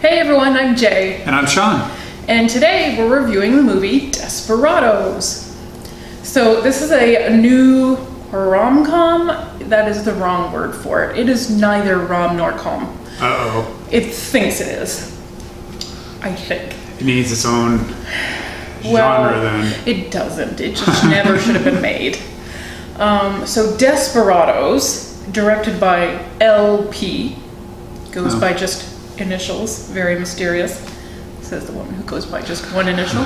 Hey everyone, I'm Jay. And I'm Sean. And today we're reviewing the movie Desperados. So this is a new rom-com. That is the wrong word for it. It is neither rom nor com. Uh-oh. It thinks it is. I think. It needs its own genre then. It doesn't. It just never should have been made. So Desperados, directed by LP, goes by just initials, very mysterious, says the woman who goes by just one initial.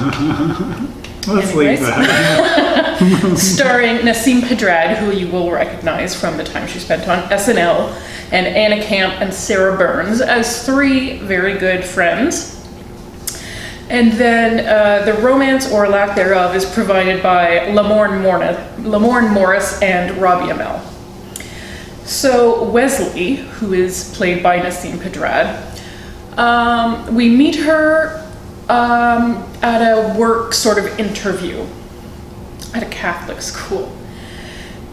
Let's leave that. Starring Nasim Pedrad, who you will recognize from the time she spent on SNL, and Anna Camp and Sarah Burns as three very good friends. And then the romance or lack thereof is provided by Lamorne Morris and Robbie Amell. So Wesley, who is played by Nasim Pedrad, we meet her at a work sort of interview at a Catholic school.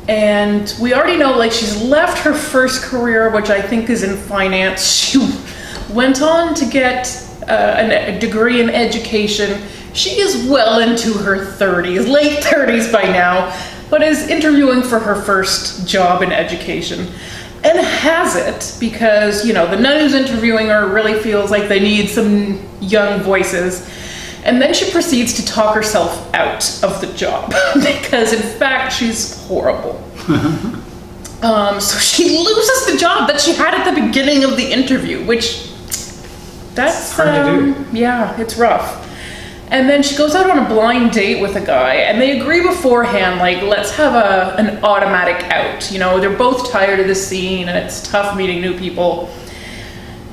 And we already know, like, she's left her first career, which I think is in finance. She went on to get a degree in education. She is well into her 30s, late 30s by now, but is interviewing for her first job in education. And has it because, you know, the nun who's interviewing her really feels like they need some young voices. And then she proceeds to talk herself out of the job because, in fact, she's horrible. So she loses the job that she had at the beginning of the interview, which that's hard to do. Yeah, it's rough. And then she goes out on a blind date with a guy, and they agree beforehand, like, let's have an automatic out. You know, they're both tired of the scene, and it's tough meeting new people.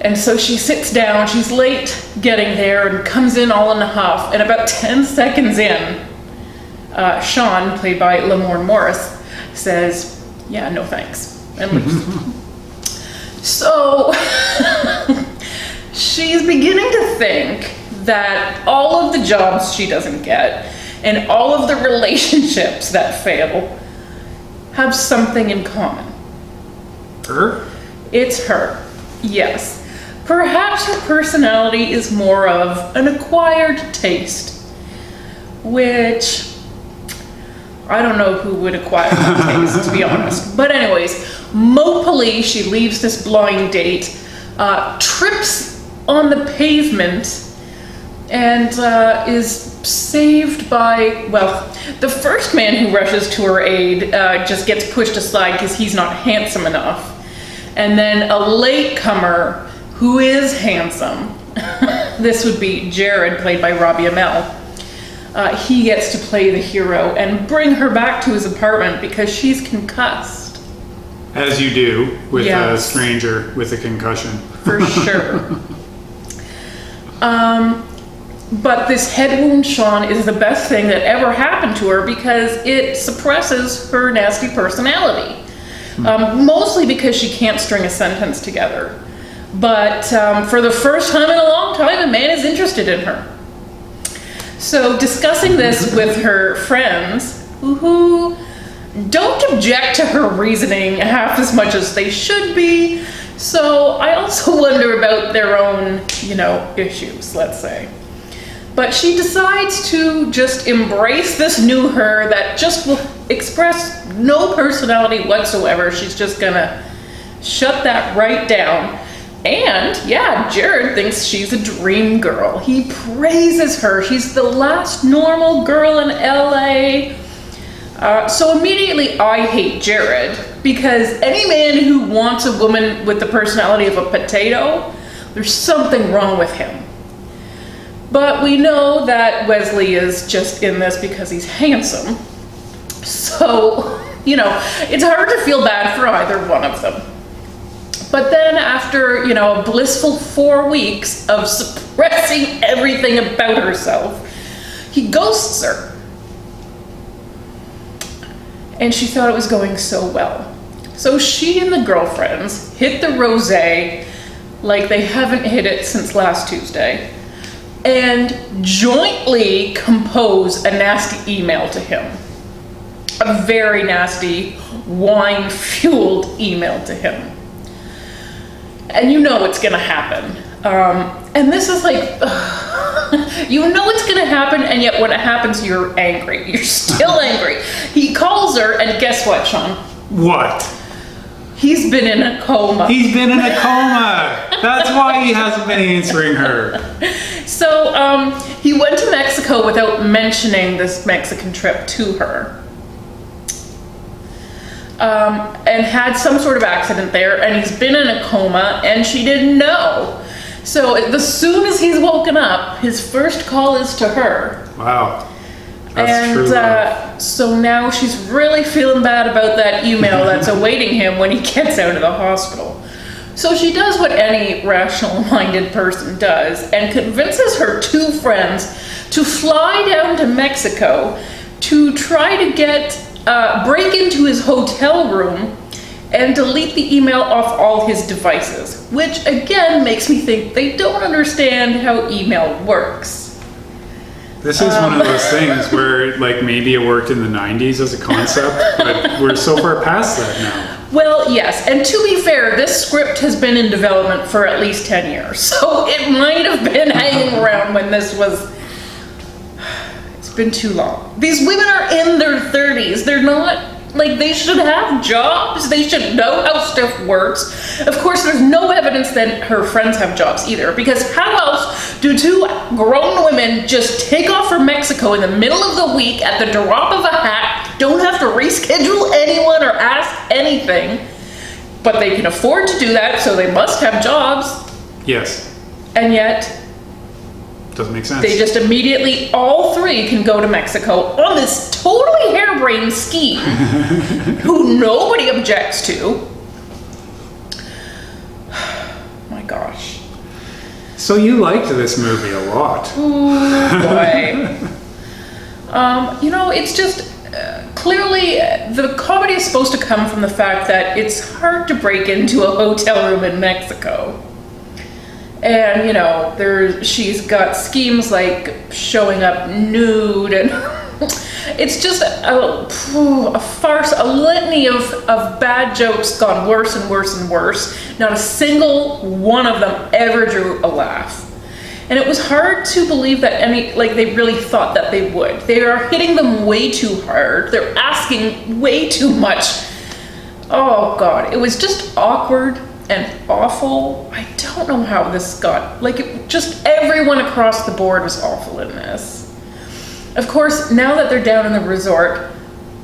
And so she sits down, she's late getting there, and comes in all in a huff. And about 10 seconds in, Sean, played by Lamorne Morris, says, yeah, no thanks, and leaves. So she's beginning to think that all of the jobs she doesn't get and all of the relationships that fail have something in common. Her? It's her, yes. Perhaps her personality is more of an acquired taste, which I don't know who would acquire that taste, to be honest. But anyways, mopily she leaves this blind date, trips on the pavement, and is saved by, well, the first man who rushes to her aid just gets pushed aside because he's not handsome enough. And then a latecomer who is handsome, this would be Jared, played by Robbie Amell, he gets to play the hero and bring her back to his apartment because she's concussed. As you do with Yes. a stranger with a concussion. For sure. But this head wound Sean is the best thing that ever happened to her because it suppresses her nasty personality. Mostly because she can't string a sentence together. But for the first time in a long time, a man is interested in her. So discussing this with her friends, who don't object to her reasoning half as much as they should be. So I also wonder about their own, you know, issues, let's say. But she decides to just embrace this new her that just will express no personality whatsoever. She's just gonna shut that right down. And yeah, Jared thinks she's a dream girl. He praises her. She's the last normal girl in LA. So immediately I hate Jared because any man who wants a woman with the personality of a potato, there's something wrong with him. But we know that Wesley is just in this because he's handsome. So, you know, it's hard to feel bad for either one of them. But then after, you know, a blissful 4 weeks of suppressing everything about herself, he ghosts her. And she thought it was going so well. So she and the girlfriends hit the rosé like they haven't hit it since last Tuesday, and jointly compose a nasty email to him. A very nasty, wine-fueled email to him. And you know what's gonna happen. And this is like, you know it's gonna happen, and yet when it happens, you're angry. You're still angry. He calls her, and guess what, Sean? What? He's been in a coma. He's been in a coma. That's why he hasn't been answering her. So he went to Mexico without mentioning this Mexican trip to her. And had some sort of accident there, and he's been in a coma, and she didn't know. So as soon as he's woken up, his first call is to her. Wow. That's true. So now she's really feeling bad about that email that's awaiting him when he gets out of the hospital. So she does what any rational-minded person does and convinces her 2 friends to fly down to Mexico to try to break into his hotel room and delete the email off all his devices, which again makes me think they don't understand how email works. This is one of those things where, like, maybe it worked in the 90s as a concept, but we're so far past that now. Well, yes, and to be fair, this script has been in development for at least 10 years, so it might have been hanging around when this was... It's been too long. These women are in their 30s. They're not... Like, they should have jobs. They should know how stuff works. Of course, there's no evidence that her friends have jobs either, because how else do 2 grown women just take off for Mexico in the middle of the week at the drop of a hat, don't have to reschedule anyone or ask anything, but they can afford to do that, so they must have jobs. Yes. And yet... Doesn't make sense. They just immediately, all 3 can go to Mexico on this totally harebrained scheme who nobody objects to. My gosh. So you liked this movie a lot. Oh boy. You know, it's just clearly the comedy is supposed to come from the fact that it's hard to break into a hotel room in Mexico. And, you know, she's got schemes like showing up nude, and it's just a farce, a litany of bad jokes gone worse and worse and worse. Not a single one of them ever drew a laugh. And it was hard to believe that they really thought that they would. They are hitting them way too hard. They're asking way too much. Oh, God. It was just awkward and awful. I don't know how this got, just everyone across the board was awful in this. Of course, now that they're down in the resort,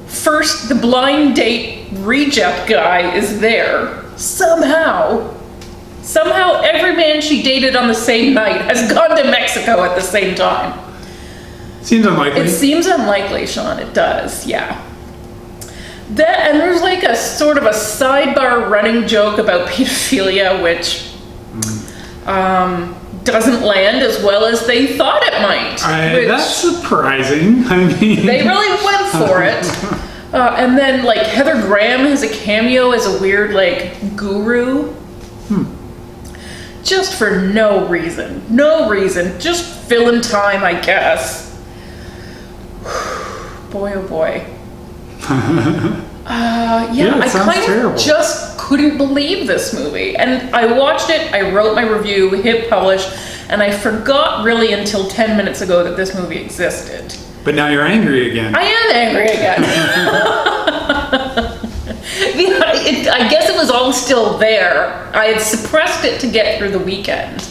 first the blind date reject guy is there. Somehow every man she dated on the same night has gone to Mexico at the same time. Seems unlikely. It seems unlikely, Sean. It does, yeah. And there's like a sort of a sidebar running joke about pedophilia, which doesn't land as well as they thought it might. That's surprising. I mean, they really went for it. And then like Heather Graham has a cameo as a weird guru. Just for no reason. No reason. Just filling time, I guess. Boy, oh boy. I kind of just couldn't believe this movie. And I watched it, I wrote my review, hit publish, and I forgot really until 10 minutes ago that this movie existed. But now you're angry again. I am angry again. I guess it was all still there. I had suppressed it to get through the weekend.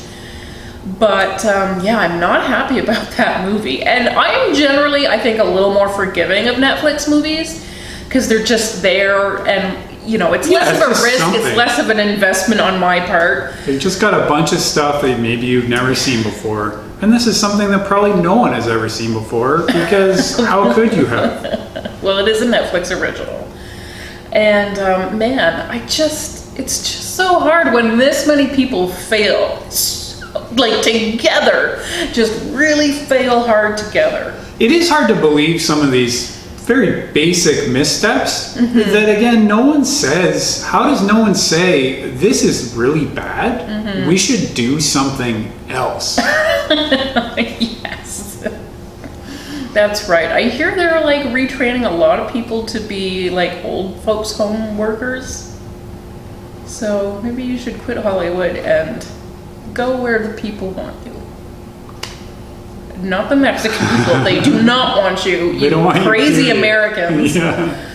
But I'm not happy about that movie. And I am generally, I think, a little more forgiving of Netflix movies because they're just there, and it's less of a risk, it's less of an investment on my part. They've just got a bunch of stuff that maybe you've never seen before. And this is something that probably no one has ever seen before, because how could you have? Well, it is a Netflix original. And it's just so hard when this many people fail. Together, just really fail hard together. It is hard to believe some of these very basic missteps that, again, no one says. How does no one say, this is really bad? We should do something else. Yes. That's right. I hear they're retraining a lot of people to be old folks home workers. So maybe you should quit Hollywood and go where the people want you. Not the Mexican people. They do not want you. You don't want you, crazy period. Americans. Yeah.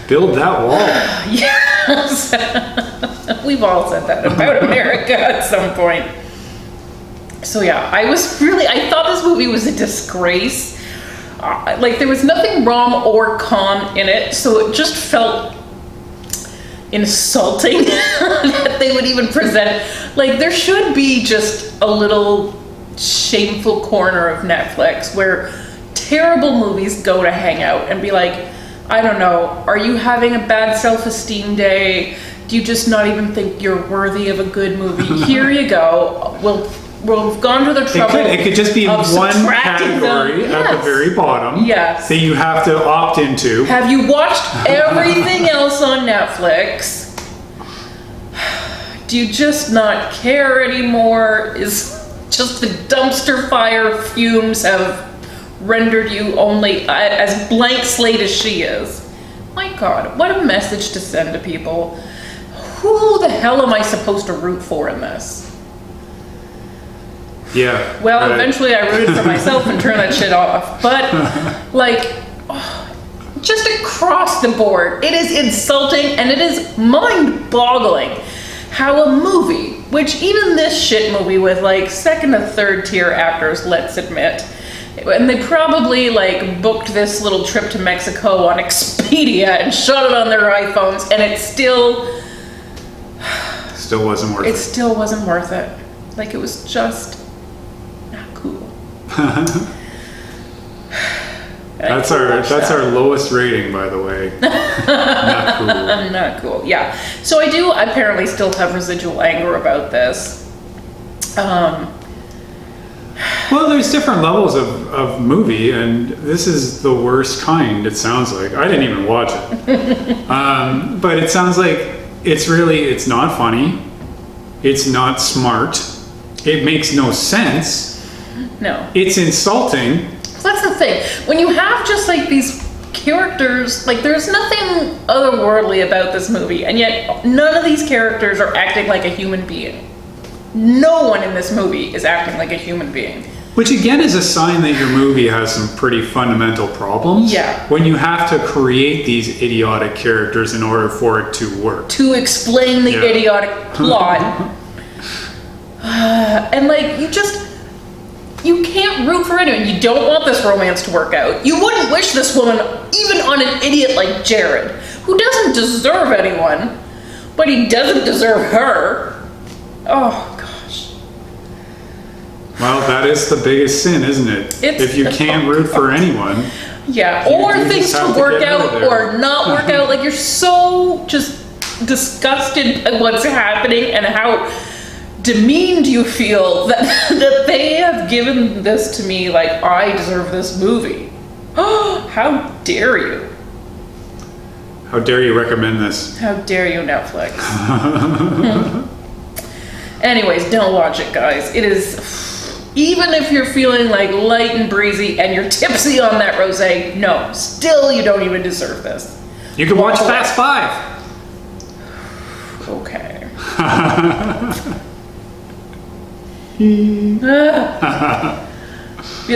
Build that wall. Yes. We've all said that about America at some point. So yeah, I thought this movie was a disgrace. Like, there was nothing rom or com in it, so it just felt insulting that they would even present. Like, there should be just a little shameful corner of Netflix where terrible movies go to hang out and be like, I don't know, are you having a bad self-esteem day? Do you just not even think you're worthy of a good movie? Here you go. We've gone to the trouble. It could just be one category at the very bottom. Yes. That you have to opt into. Have you watched everything else on Netflix? Do you just not care anymore? Is just the dumpster fire fumes have rendered you only as blank slate as she is? My God, what a message to send to people. Who the hell am I supposed to root for in this? Yeah. Well, right. Eventually I rooted for myself and turned that shit off. But, like, just across the board, it is insulting and it is mind-boggling how a movie, which even this shit movie with, like, second and third tier actors, let's admit, and they probably, like, booked this little trip to Mexico on Expedia and shot it on their iPhones, and it still wasn't worth it. It still wasn't worth it. Like, it was just not cool. That's our lowest rating, by the way. Not cool. Not cool. Yeah. So I do apparently still have residual anger about this. Well, there's different levels of movie, and this is the worst kind, it sounds like. I didn't even watch it. But it sounds like it's not funny. It's not smart. It makes no sense. No. It's insulting. So that's the thing. When you have just like these characters, like there's nothing otherworldly about this movie, and yet none of these characters are acting like a human being. No one in this movie is acting like a human being. Which again is a sign that your movie has some pretty fundamental problems. Yeah. When you have to create these idiotic characters in order for it to work. To explain the idiotic plot. And like, you can't root for anyone. You don't want this romance to work out. You wouldn't wish this woman even on an idiot like Jared, who doesn't deserve anyone, but he doesn't deserve her. Oh, gosh. Well, that is the biggest sin, isn't it? If you can't root for anyone. Yeah, or things to work out or not work out. Like, you're so just disgusted at what's happening and how demeaned you feel that they have given this to me like I deserve this movie. Oh, how dare you? How dare you recommend this? How dare you, Netflix? Anyways, don't watch it, guys. It is, even if you're feeling like light and breezy and you're tipsy on that rosé, no, still you don't even deserve this. You can watch Fast Five. Okay. Be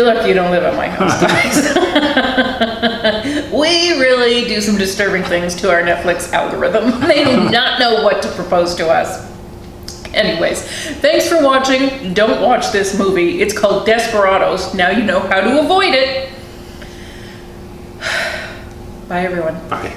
lucky you don't live at my house, guys. We really do some disturbing things to our Netflix algorithm. They do not know what to propose to us. Anyways, thanks for watching. Don't watch this movie. It's called Desperados. Now you know how to avoid it. Bye, everyone. Bye.